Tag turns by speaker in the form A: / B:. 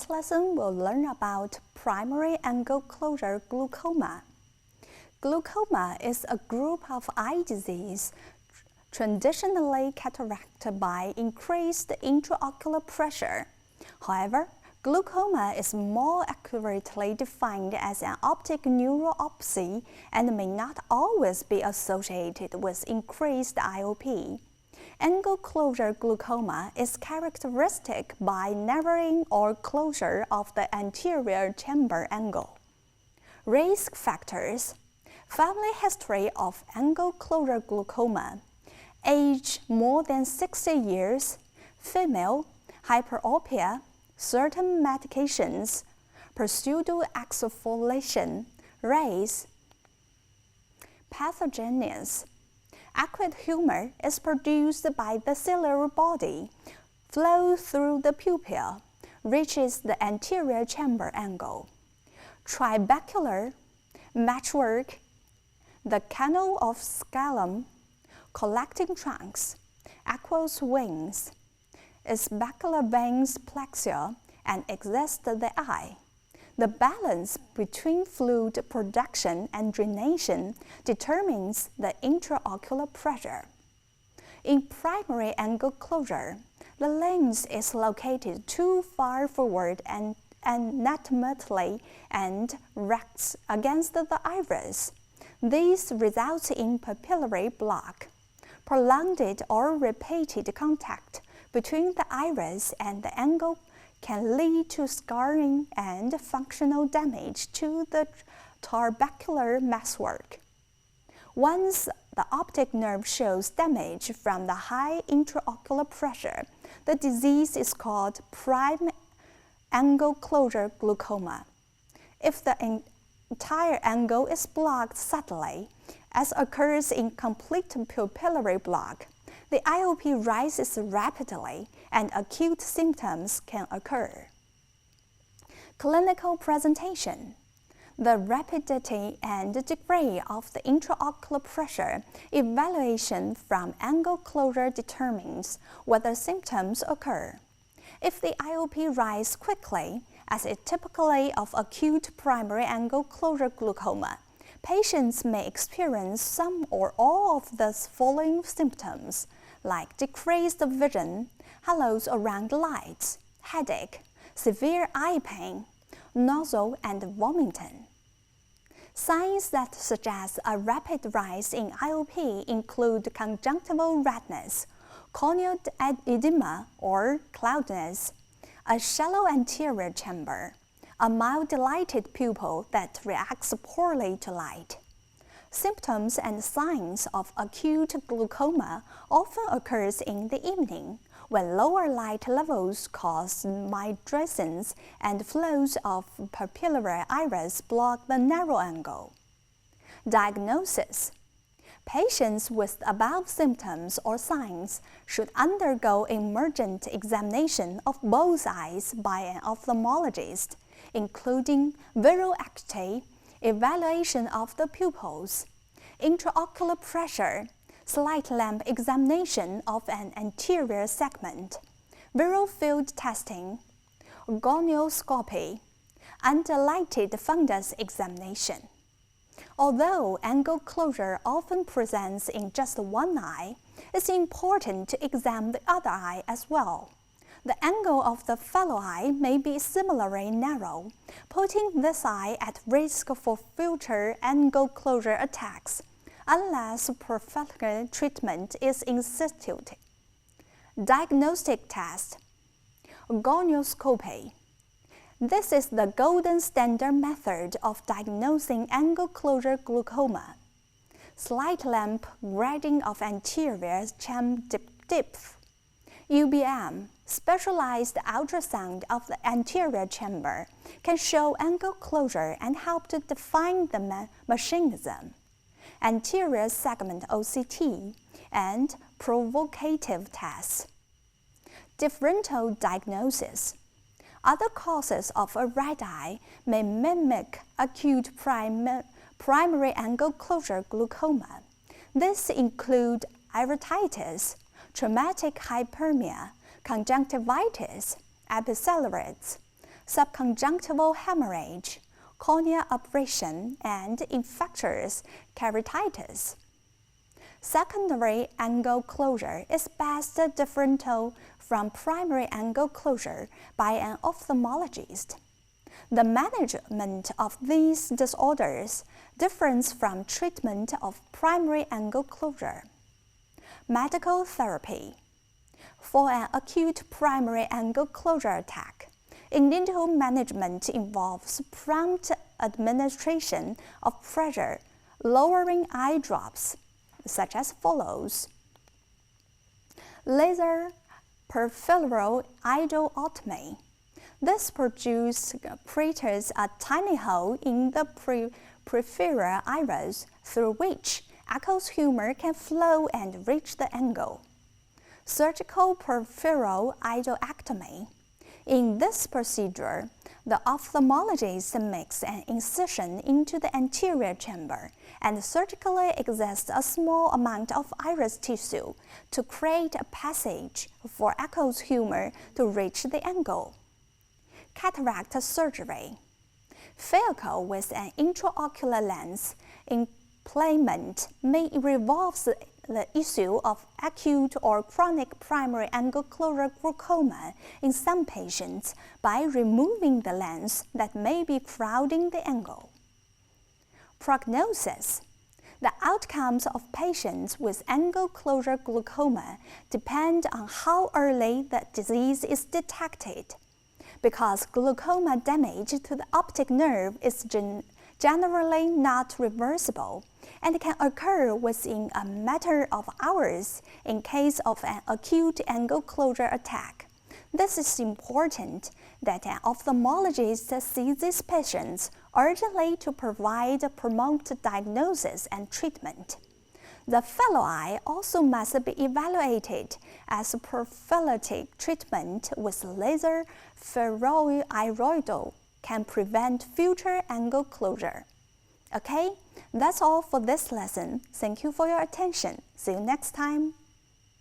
A: this lesson, we'll learn about primary angle closure glaucoma. Glaucoma is a group of eye disease traditionally characterized by increased intraocular pressure. However, glaucoma is more accurately defined as an optic neuropathy and may not always be associated with increased IOP. Angle closure glaucoma is characteristic by narrowing or closure of the anterior chamber angle. Risk factors: family history of angle closure glaucoma, age more than 60 years, female, hyperopia, certain medications, pseudoexfoliation, race. Pathogenesis: aqueous humor is produced by the ciliary body, flows through the pupil, reaches the anterior chamber angle. Trabecular meshwork, the canal of scalum, collecting trunks, aqueous wings, specular veins plexure, and exist the eye. The balance between fluid production and draination determines the intraocular pressure. In primary angle closure, the lens is located too far forward and anatomically and rests against the iris. This results in papillary block. Prolonged or repeated contact between the iris and the angle can lead to scarring and functional damage to the trabecular meshwork. Once the optic nerve shows damage from the high intraocular pressure, the disease is called prime angle closure glaucoma. If the entire angle is blocked suddenly, as occurs in complete pupillary block, the IOP rises rapidly and acute symptoms can occur. Clinical presentation: the rapidity and degree of the intraocular pressure evaluation from angle closure determines whether symptoms occur. If the IOP rises quickly, as is typically of acute primary angle closure glaucoma, patients may experience some or all of the following symptoms, like decreased vision, halos around lights, headache, severe eye pain, nausea and vomiting. Signs that suggest a rapid rise in IOP include conjunctival redness, corneal edema or cloudiness, a shallow anterior chamber, a mild dilated pupil that reacts poorly to light. Symptoms and signs of acute glaucoma often occurs in the evening, when lower light levels cause mydriasis and flows of papillary iris block the narrow angle. Diagnosis: patients with above symptoms or signs should undergo emergent examination of both eyes by an ophthalmologist, including visual acuity, evaluation of the pupils, intraocular pressure, slit lamp examination of an anterior segment, visual field testing, gonioscopy, and lighted fundus examination. Although angle closure often presents in just one eye, it's important to examine the other eye as well. The angle of the fellow eye may be similarly narrow, putting this eye at risk for future angle closure attacks, unless prophylactic treatment is instituted. Diagnostic test: gonioscopy. This is the golden standard method of diagnosing angle closure glaucoma. Slit lamp grading of anterior chamber depth. UBM, specialized ultrasound of the anterior chamber, can show angle closure and help to define the mechanism. Anterior segment OCT, and provocative tests. Differential diagnosis: other causes of a red eye may mimic acute primary angle closure glaucoma. These include iritis, traumatic hyperemia, conjunctivitis, epicellulitis, subconjunctival hemorrhage, corneal abrasion, and infectious keratitis. Secondary angle closure is best differentiated from primary angle closure by an ophthalmologist. The management of these disorders differs from treatment of primary angle closure. Medical therapy. For an acute primary angle closure attack, initial management involves prompt administration of pressure-lowering eye drops, such as follows. Laser peripheral idotomy. This produces a tiny hole in the peripheral iris through which aqueous humor can flow and reach the angle. Surgical peripheral idotomy. In this procedure, the ophthalmologist makes an incision into the anterior chamber and surgically excites a small amount of iris tissue to create a passage for aqueous humor to reach the angle. Cataract surgery. Vehicle with an intraocular lens implant may resolve the issue of acute or chronic primary angle closure glaucoma in some patients by removing the lens that may be crowding the angle. Prognosis. The outcomes of patients with angle closure glaucoma depend on how early the disease is detected. Because glaucoma damage to the optic nerve is generally not reversible and can occur within a matter of hours in case of an acute angle closure attack. This is important that an ophthalmologist sees these patients urgently to provide prompt diagnosis and treatment. The fellow eye also must be evaluated as prophylactic treatment with laser ferroioridal can prevent future angle closure. Okay, that's all for this lesson. Thank you for your attention. See you next time.